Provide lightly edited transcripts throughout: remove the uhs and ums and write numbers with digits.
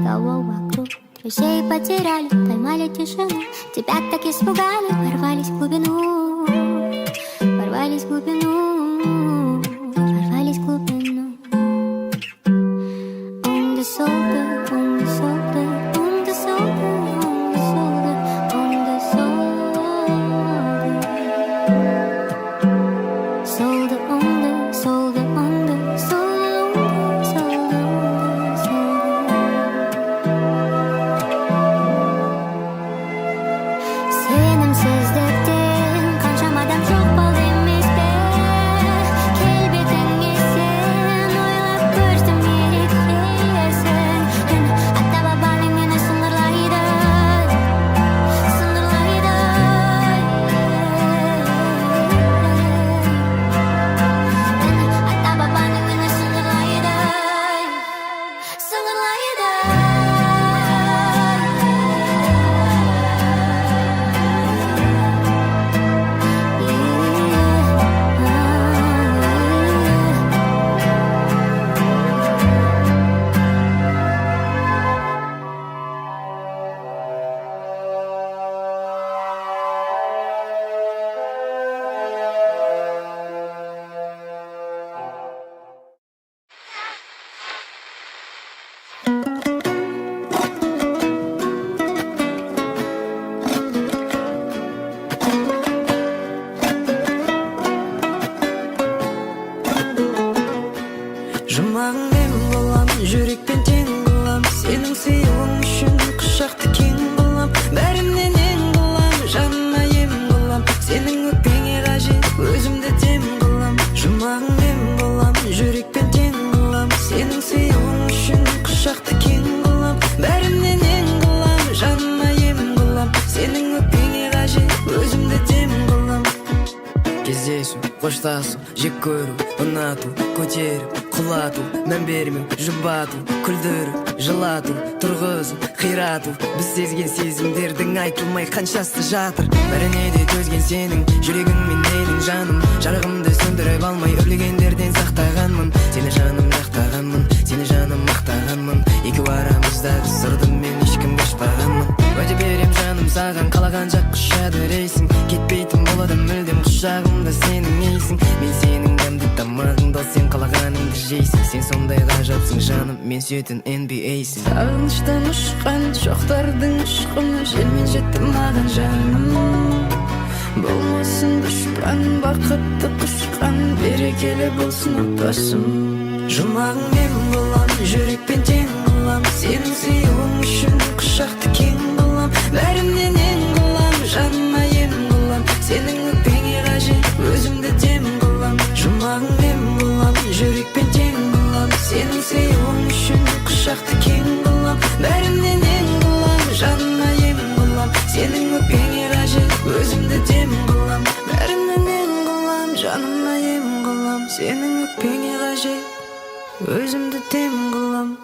никого вокруг. Друзей потеряли, поймали тишину. Тебя так испугали, ворвались в глубину. Ворвались в глубину. Ворвались в глубину. On the shoulder, on the shoulder, on the shoulder, on the shoulder, on the shoulder. Shoulder on the, shoulder on the, shoulder on the, shoulder on the, shoulder. Сенімсіздіктен қаншамадан жоқ болды емес пе? Келбетіңе сен ойлап көрсем ерекшесің. Ата бабаның мені сыңғырлайды, сыңғырлайды. Ата бабаның мені сыңғырлайды, сыңғырлайды. Жұмағың мен болам, жүрекпен тең болам. Сенің сыйлығың үшін құшақты кең болам. Бәрімнен ең болам, жаныма ем болам. Сенің өкпеңе қажет, өзімді дем қылам. Жұмағың мен болам, жүрекпен тең болам. Сенің сыйлығың үшін құшақты кең болам. Бәрімнен ең болам, жаныма ем болам. Сенің өкпеңе қажет, өзімді дем қылам. Кездесу, қоштасу, жек көру, ұнату, көтеріп, құлату, мән бермеу, жұбату, күлдіру, жылату, тұрғызу, қирату. Біз сезген сезімдердің айтылмай қаншасы жатыр. Бәріне де төзген сенің жүрегің мен менің жаным. Жарығымды сөндіріп алмай үрлегендерден сақтағанмын. Сені жаным жақтағанмын, сені жаным мақтағанмын. Екеу арамыздағы сырды мен ешкімге ашпағанмын. Уәде берем жаным саған, қалаған жақ құшады рейсің. Кетпейтін болады мүлдем құшағымда сенің нейсің. Мен сенің дәмді тамағыңда, сен қалағаныңды жейсің. Сен сондай ғажапсың жаным, мен сүйетін NBA-сің. Сағыныштан ұшқан шоқтардың ұшқыны желмен жетті маған жаным. Болмасын дұшпан, бақытты құшқан, берекелі болсын отбасым. Жұмағың мен болам, жүрекпен тең болам. Сенің сыйлығың үшін құшақты кең болам. Бәрімнен ең болам, жаныма ем болам. Сенің өкпеңе қажет, өзімді дем қылам. Жұмағың мен болам, жүрекпен тең болам. Сенің сыйлығың үшін құшақты кең болам. Бәрімнен ең болам, жаныма ем болам. Сенің өкпеңе қажет, өзімді дем қылам. Бәрімнен ең болам, жаныма ем қылам. Сенің өкпеңе қажет, өзімді дем қылам.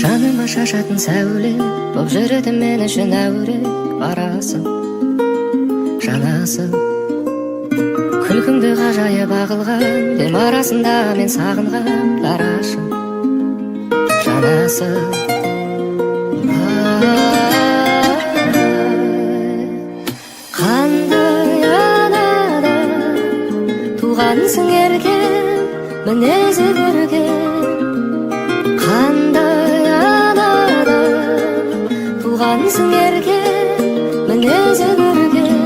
Жаныма шашатын сәуле, боп жүреді мен үшін әуре. Барасың, жанасың, күлкіңді ғажайып ағылған, дем арасында мен сағынған. Дарашың, жанасың. Қандай анада туғансың еркем, мінезі көркем. Қандай анада туғансың еркем, мінезі көркем.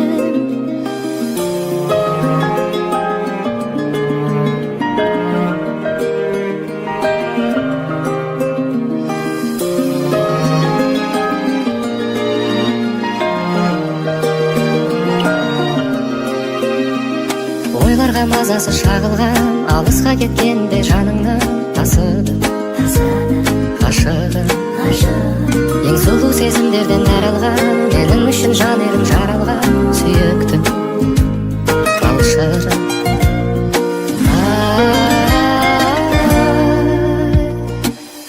Ойларға мазасы шағылған, алысқа кеткенде жаныңнан тасыды ғашығым. Ең сұлу сезімдерден нәр алған, менің үшін жан едім жаралған, сүйіктім талшырым.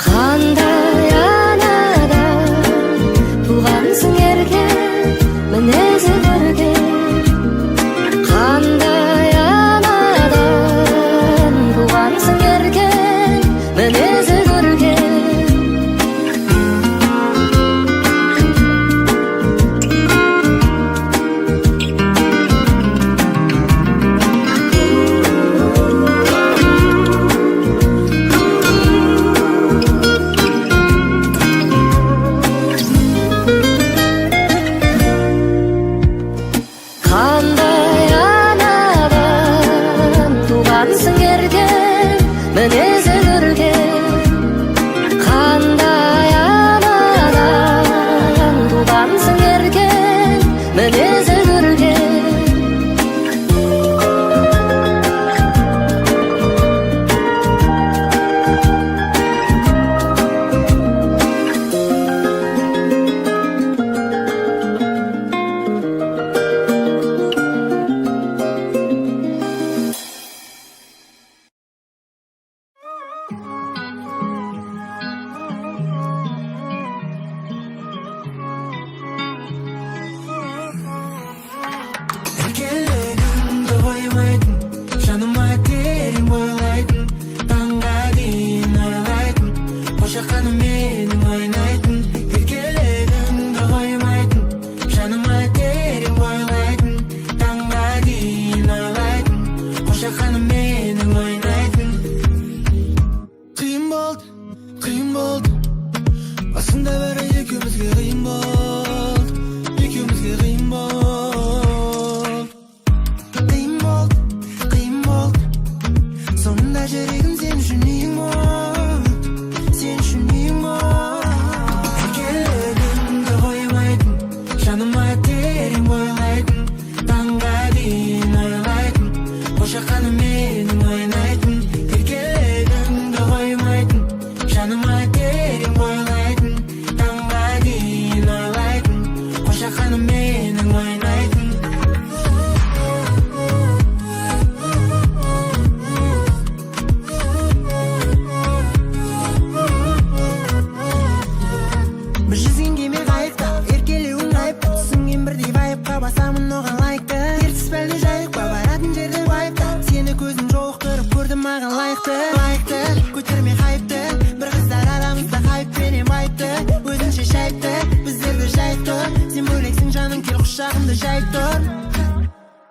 Қандай анадан туғансың ерген, мінезі көрген. Қандай анадан туғансың ерген, мінезі көрген.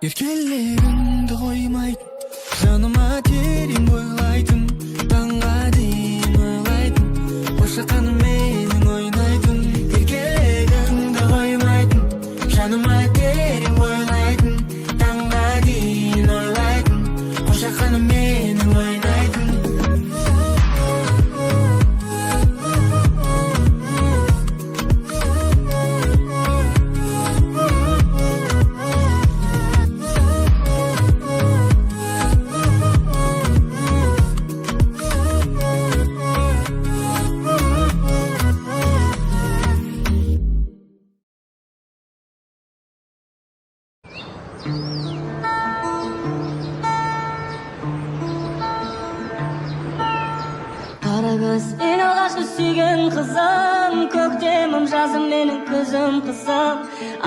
Еркелігіңді қоймайтын, жаныма терең бойлайтын, таңға дейін ойлайтын, қошақаным менің ойнайтын. Еркелігіңді қоймайтын, жаныма терең бойлайтын, таңға дейін ойлайтын, қошақаным менің ойнайтын. Eң алғашқы сүйген қызым, көктемім жазым менің күзім қызым.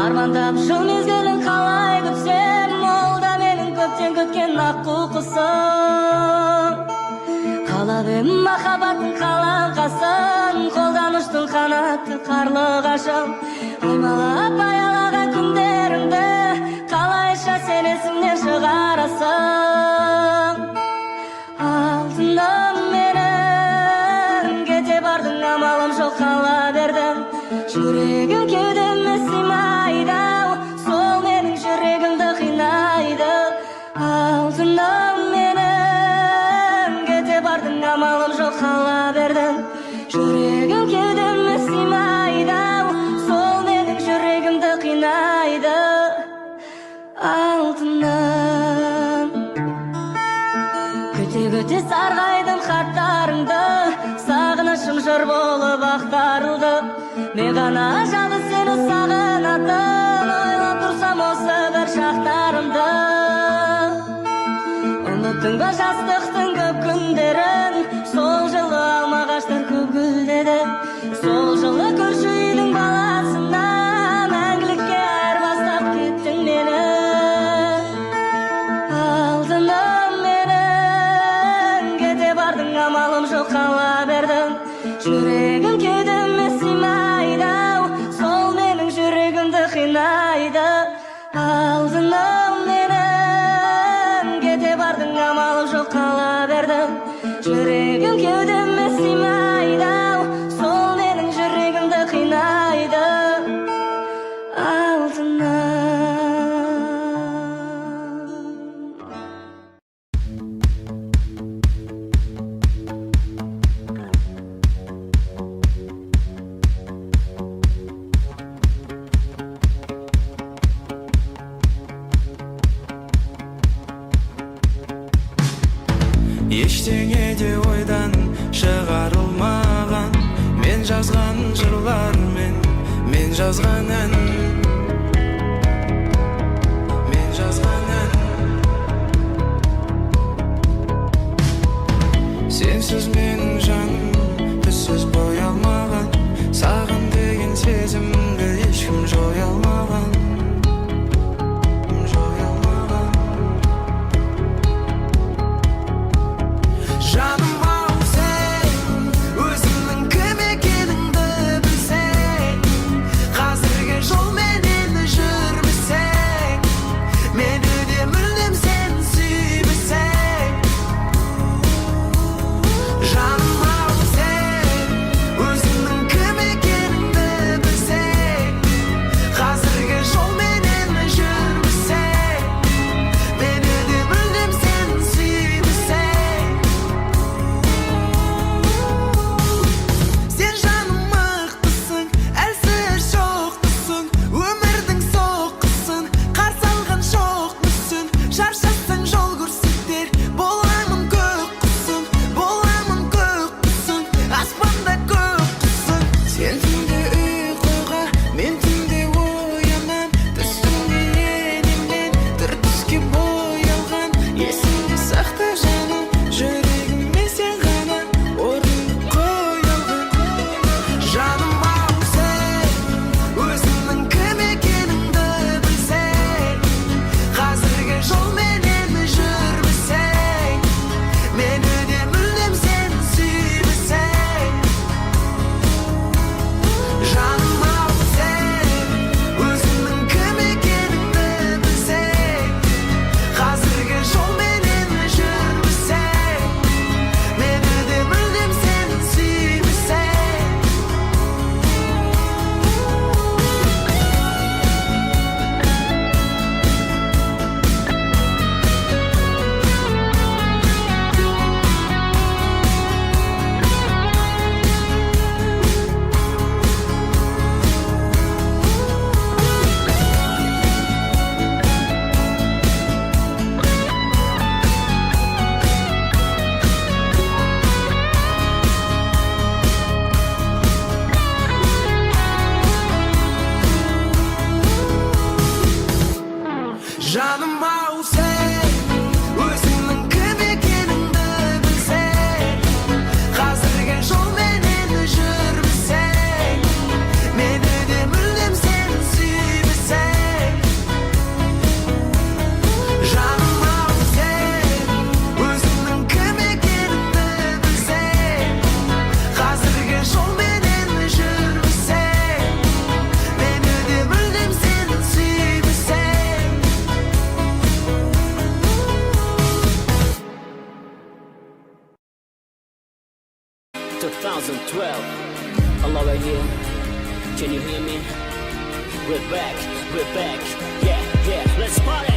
Армандап жыл мезгілін қалай күтсем, ол да менің көптен күткен аққу құсым. Қалап ем махаббаттың қаламқасын, қолдан ұштың қанатты қарлығашым. Аймалап аялаған күндеріңді, қалайша сен есіңнен шығарасың. Алтыным амалым жоқ қала бердім, жүрегім кеудеме сыймайды, сол менің жүрегімді қинайды. Алтыным менің, кете бардың, амалым жоқ қала бердім, жүрегім кеудеме сыймайды, сол менің жүрегімді қинайды. Алтыным қашады сені сағынатын, ойлап тұрсам осы бір шақтарымды. Ұмыттың ба жастықтың көп күндерін, сол жылы алма ағаштар көп гүлдеді. Сол жылы көрші үйдің баласына мәңгілікке айырбастап кеттің мені. Алтыным менің, кете бардың, амалым жоқ қала бердің. Жүрегім кеудеме сыймайды, сол менің жүрегімді қинайды. Алтыным менің, кете бардың, амалым жоқ қала бердің. Жүрегім кеудеме сыймайды, сол менің жүрегімді қинайды. Алтыным. Ештеңе де ойдан шығарылмаған, мен жазған жырлармен, мен жазған ән, мен жазған ән. Сенсіз менің жаным түссіз боя алмаған, саған деген сезімді ешкім жоя алмаған. Жаным ау сен, өзіңнің кім екеніңді білсең, қазіргі жолменен жүрмесең, мені де мүлдем сен сүймесең. Жаным ау сен, өзіңнің кім екеніңді білсең, қазіргі жолменен жүрмесең, мені де мүлдем сен сүймесең. Сен жаным мықтысың, әлсіз жоқтысың, өмірдің соққысын қарсы алған жоқ мүсін. Шаршасаң жол көрсетер, боламын көк құсың, боламын көк құсың, аспанда көк құсың. Сен түнде ұйқыға, мен түнде оянам, түсімде енемнен түр түске боялған. Есіңде сақта жаным, жүрегіме сен ғана орныңды қойылған. Жаным ау сен, өзіңнің кім екеніңді білсең, қазіргі жолменен жүрмесең, мені де мүлдем сен сүймесең. Жаным ау сен, өзіңнің кім екеніңді білсең, қазіргі жолменен жүрмесең, мені де мүлдем сен сүймесең. 2012. Hello right here. Can you hear me? We're back, yeah, let's party.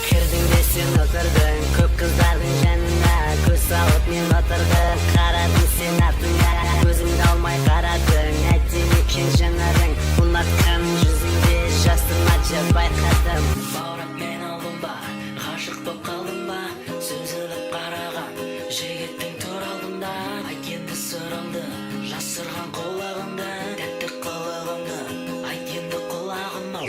Кірдің сен отырдың көп қыздардың жанына, көз салып мен отырдым, қарадың сен артыңа, көзіңді алмай қарадың, әттең екен жанарың, ұнатқан жүзіңде жасырмашы байқадым. Баурап мен алдым ба, ғашық боп қалдым ба, сүзіліп қараған жігіттің тұр алдымда, айт енді сырымды, жасырған құлағымды, тәтті қылығымды, айт енді құлағыма.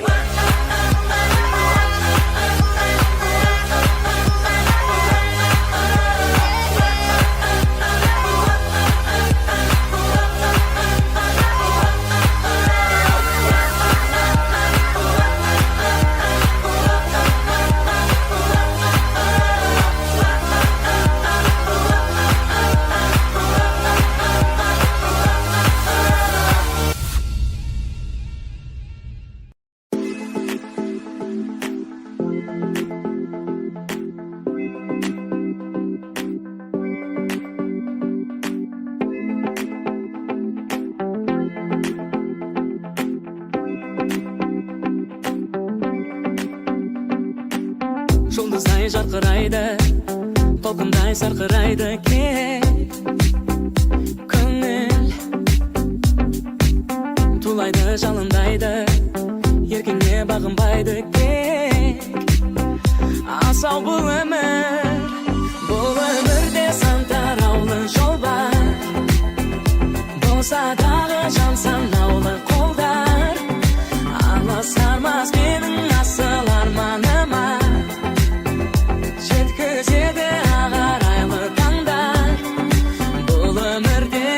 Жұлдыздай жарқырайды, толқындай сарқырайды кек көңіл, тулайды жалындайды, еркіңе бағынбайды кек. Асау бұл өмірде сан тараулы жол бар, болса дағы жан санаулы қолдар, алысармас менің асыл арманыма, жеткізеді ағарайлы таңдар. Бұл өмірде,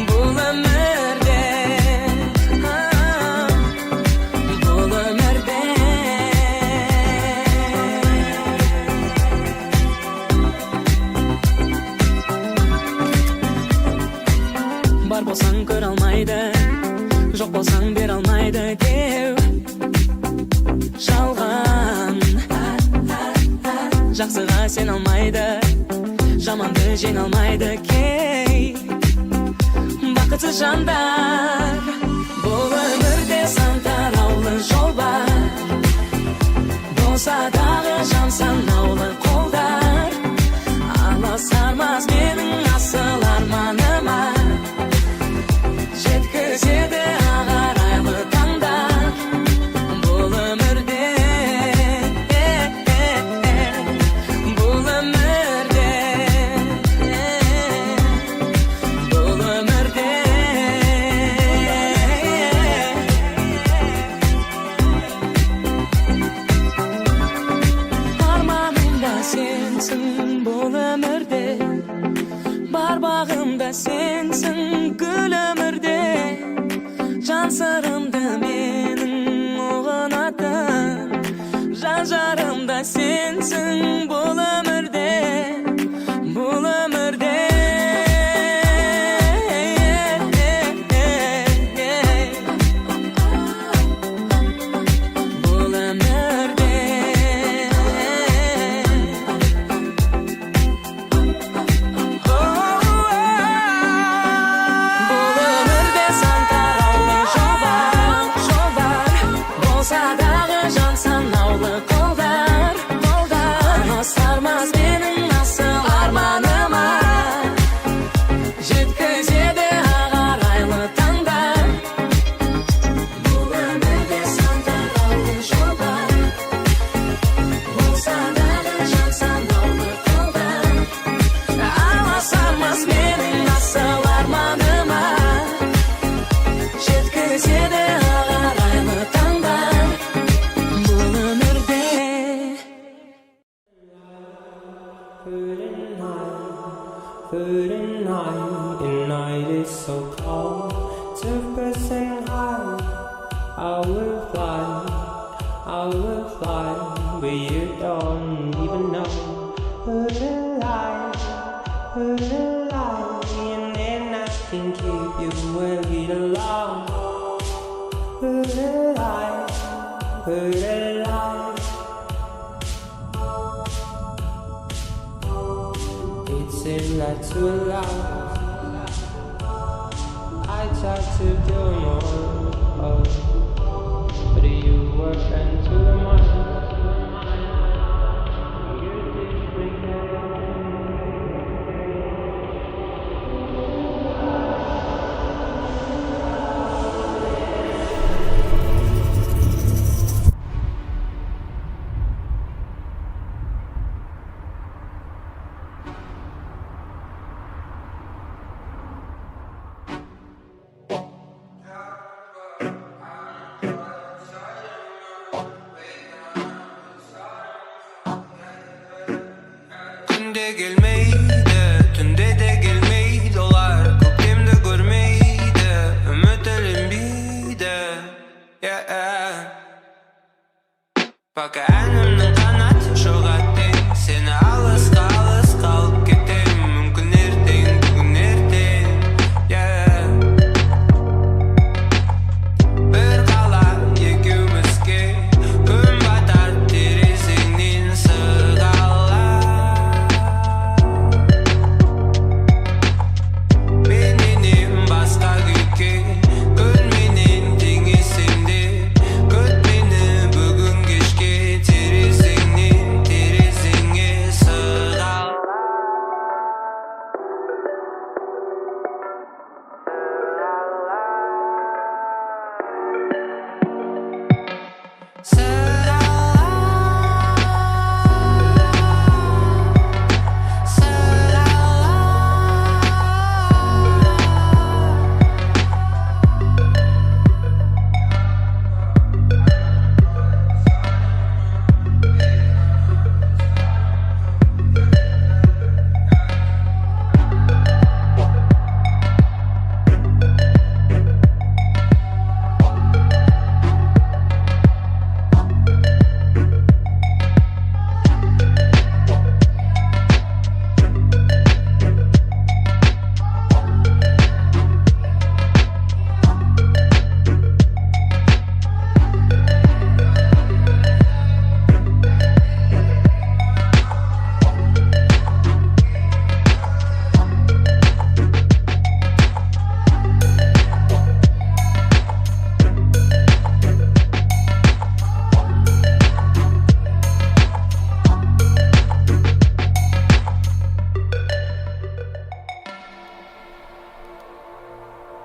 бұл өмірде, бұл өмірде. Бар болсаң көре алмайды, жоқ болсаң бере алмайды деу жалған. Жақсыға сен алмайды, жаманды жеңе алмайды кей бақытсыз жандар. Бұл өмірде сан тараулы жол бар, болса дағы жан санаулы қолдар, алысармас менің асыл арманыма, жеткізеді ағарайлы таңдар. Бұл өмірде, бұл өмірде, бұл өмірде. Арманым да сенсің бұл өмірде, бар бағым да сенсің гүл өмірде, жан сырымды менің ұғынатын, жан жарым да сенсің бұл өмірде, бұл өмірде. Бұл өмірде. Бұл өмірде сан тараулы жол бар, болса дағы жан санаулы қолдар, алысармас менің асыл арманыма, жеткізеді ағарайлы таңдар. Бұл өмірде сан тараулы жол бар, болса дағы жан санаулы қолдар, алысармас менің асыл арманыма, жеткізеді ағарайлы таңдар. Бұл өмірде. Third night, and night is so cold. 2% high, I will fly, but you don't even know. Who's alive, and then I can keep you a little long. Who's alive, it's a lot to allow. sad to feel more of. But you were into the mind. Bakha&Bereek'nin kanat çok attı. Seni alısqa alıp kettim. Mümkün erten, bugün erten. Bir qala ekümizge gün batar terezingden sığalar. Benim başka güke gün menen tengesimde. Köt meni bugün geçke terezingden terezingge sığalar.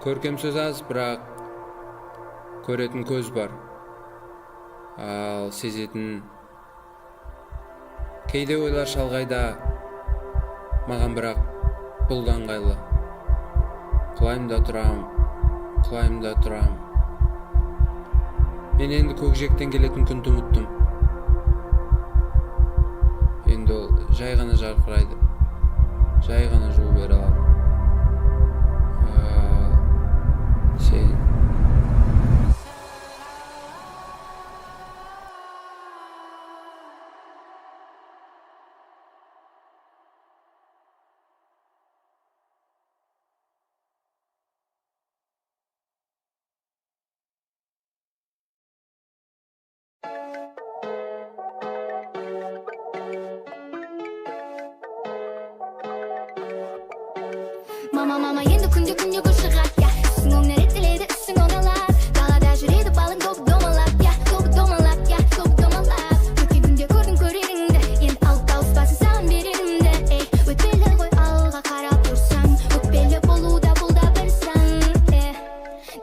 Көркем сөз аз, бірақ көретін көз бар. Ал сезетін кейде ойлар шалғайда, маған бірақ бұл да ыңғайлы. Құлаймда тұрам. Мен енді көкжиектен келетін күнді ұмыттым. Енді ол жай ғана жарқырайды, жай ғана жылу бере алады. Сен Mama енді күнде гүл шығат, я. Үстің оңнар еттеледі, үстің оңалар. Далада жүреді балың көп домалап, я. Көп домалап. Өткен күнде көрдің көреріңді, енді алып тауыспасын саған берерімді. Өтпелі ғой алға қарап тұрсаң, өкпелі болуда бұл да бір сан.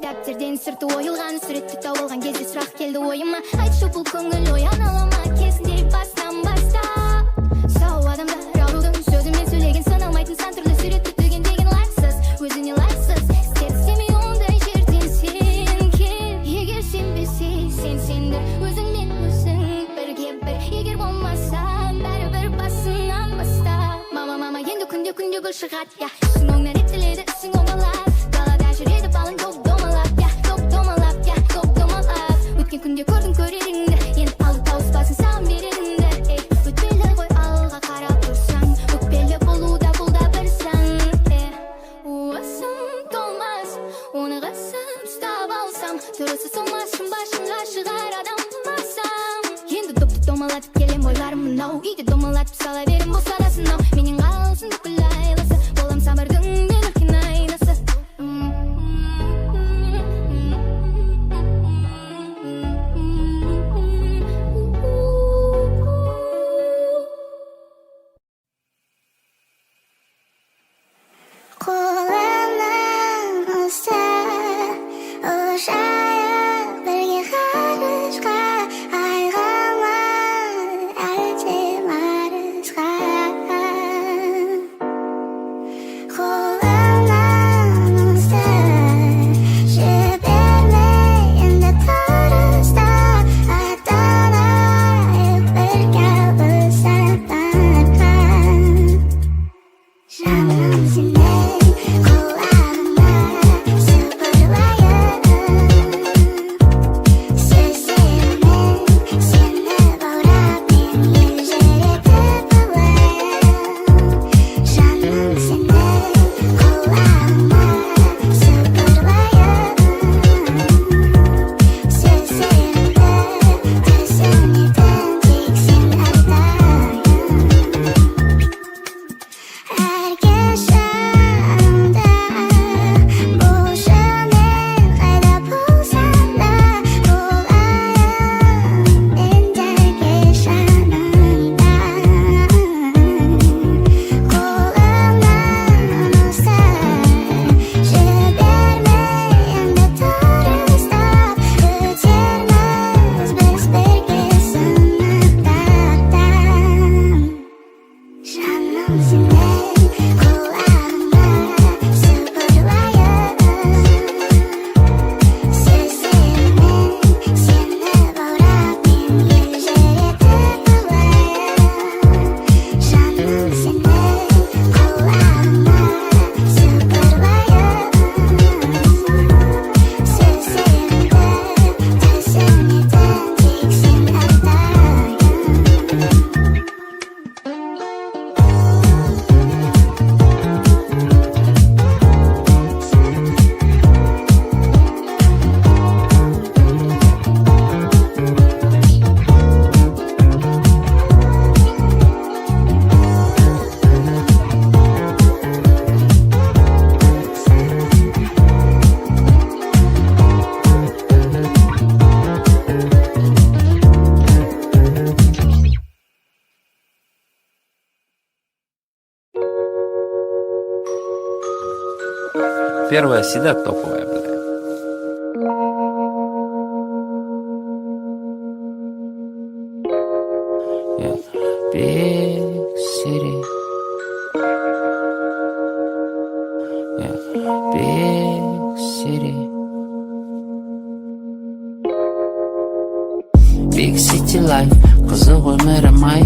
Дәптерден сырты ойылған, суретті тауылған кезде сұрақ келді ойыма. Айтшы бұл көңіл оян алама, кезінде бастан бастап. Сау адамдар аурудың сөзімен сөйлеген саналмайтын сан түрлі суретті түген деген лайықсыз, өзіне лайықсыз. Істетсемей ондай жерден сен кел. Егер сенбесе сен сенді, өзіңмен өзің бірге бір. Егер болмаса бәрібір басынан баста. Мама енді күнде гүл шығат, я. Үстің оңнар еттеледі, үстің оңалар. Далада жүреді балың көп домалап, я. Көп домалап. Өткен күнде көрдің көреріңді, енді алып тауыспасын саған берерімді. Өтпелі ғой алға қарап тұрсаң, өкпелі болуда бұл да бір сан. Уысым толмас, оны қысып ұстап алсам, дұрысы солмасын башыңа шығар адам болмасам. Енді допты домалатып келем ойларым мынау, үйде домалатып сала берем болса да сынау. Менен қалсын бүкіл айласы, болам сабырдың мен үлкен айнасы. Первая всегда топовая, блядь. Yeah. Big city. Yeah. Big city. Big city life. Қызық өмірі май.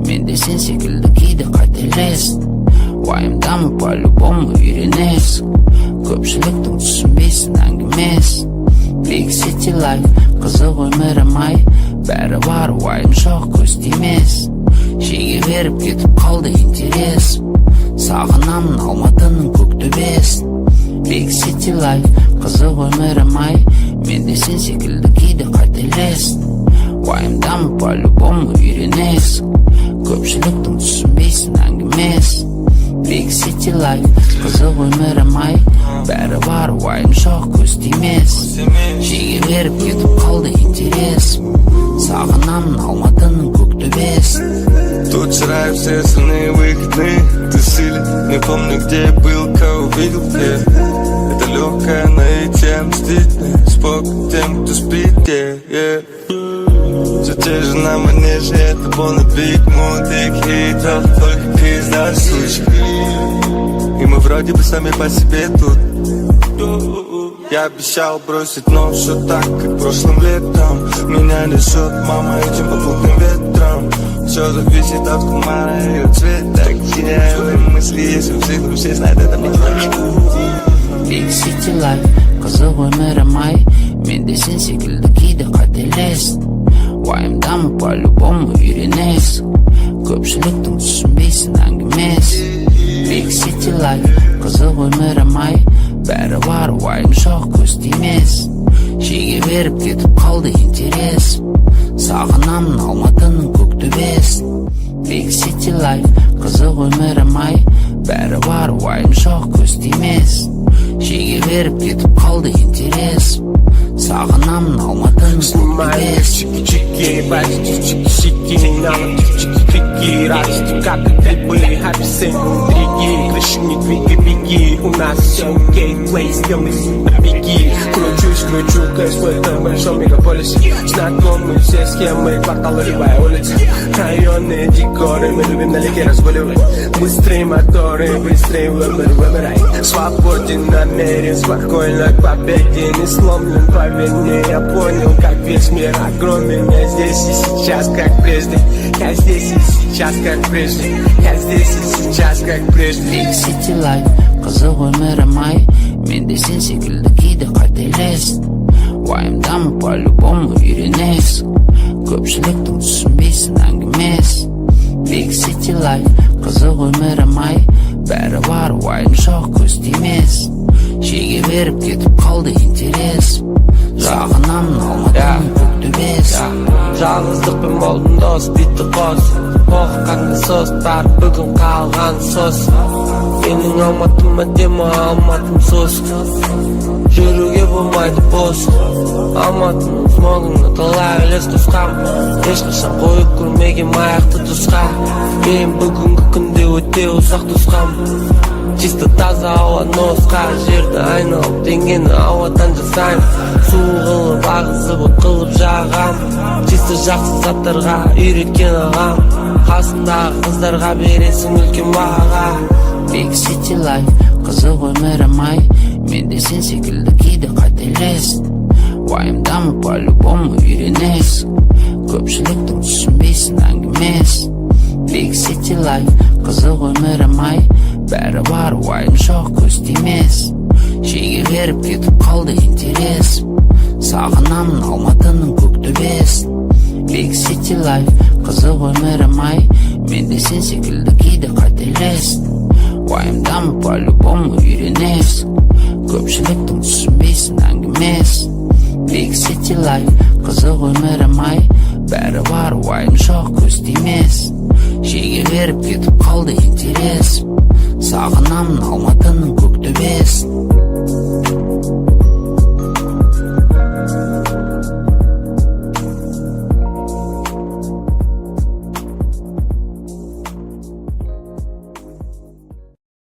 Мен де сен секілді кейде қателестім. Уайымдамы по-любому үйренесің. Көпшіліктің түсінбейсің әңгімесін. Big city life. Қызық өмірі май. Бәрі бар, уайым жоқ, көз тимесін. Шеге беріп кетіп қалды интересім. Сағынамын Алматының көк төбесін. Big city life. Қызық өмірі май. Мен де сен секілді кейде қателестім. Уайымдамы по-любому үйренесің. Көпшіліктің түсінбейсің әңгімесін. Big city life. Қызық өмірі май. Бәрі бар, уайым жоқ, көз тимесін. Шеге беріп кетіп қалды интересім. Сағынамын Алматының көк төбесін. Тут вчера все остальные выходные тусили. Не помню, где я был, кого видел, yeah. Это легкая наитие, мстительная. Спокой тем, кто спит, yeah. Все те же на манеже, это был на биг мун, дик хитов, только пизда случай. И мы вроде бы сами по себе тут. Я обещал бросить, но все так, как прошлым летом. Меня несет мама этим попутным ветром. Все зависит от кумара и от цвета. Теряю мысли, если всегда все знают, это не Big city life. Қызық өмірі май. Мен де сен секілді кейде қателестім. Уайымдамы по-любому үйренесің. Көпшіліктің түсінбейсің әңгімесін. Big city life. Қызық өмірі май. Бәрі бар, уайым жоқ, көз тимесін. Шеге беріп кетіп қалды интересім. Сағынамын Алматының көк төбесін. Big city life. Қызық өмірі май. Бәрі бар, уайым жоқ, көз тимесін. Шеге беріп кетіп қалды интересім. Сағынамын Алматының көк төбесін. Чики-чики, бачки, чики-чики, нам чики-чики, радости как грибы, апельсины внутри, крыши не двигай, беги, у нас все окей, плей, сделай беги. Кручу, кайф в этом большом мегаполисе. Знакомые все схемы, кварталы, любая улица. Районные декоры, мы любим налегке разгуливать. Быстрые моторы, быстрый выбирай. Свободен, намерен, спокойно к победе. Не сломлен, поверь мне, я понял, как весь мир огромен. Я здесь и сейчас, как прежде. Я здесь и сейчас, как прежде. Я здесь и сейчас, как прежде. Big city life. Қызық өмірі май. Мен де сен секілді кейде қателестім. Уайымдамы по-любому үйренесің. Көпшіліктің түсінбейсің әңгімесін. Big city life. Қызық өмірі май. Бәрі бар, уайым жоқ, көз тимесін. Шеге беріп кетіп қалды интересім. Сағынамын Алматының көк төбесін. Жалғыздықпен болдым дос, битті қос. Оққанды состар, бүгін қалған сос. Менің Алматым әдемі, Алматым сос. Жүруге болмайды бос. Алматының смогына талай елес қосқам. Ешқашан қойып көрмеген маяқты тұсқа. Мен бүгінгі күнде өте ұзақ тұсқам. Чисто таза ауа носқа. Жерді айналып теңгені ауадан жасайм. Су қылып ағызып от қылып жағам. Чисто жақсы заттарға үйреткен ағам. Қасындағы қыздарға бересің үлкен баға. Big city life. Қызық өмірі май. Мен де сен секілді кейде қателестім. Уайымдамы по-любому үйренесің. Көпшіліктің түсінбейсің әңгімесін. Big city life. Қызық өмірі май. Бәрі бар, уайым жоқ, көз тимесін. Шеге беріп кетіп қалды интересім. Сағынамын Алматының көк төбесін. Big city life. Қызық өмірі май. Мен де сен секілді кейде қателестім. Уайымдамы по-любому үйренесің. Көпшіліктің түсінбейсің әңгімесін. Big city life. Қызық өмірі май. Бәрі бар, уайым жоқ, көз тимесін. Шеге беріп кетіп қалды интересім. Сағынамын Алматының көк төбесін.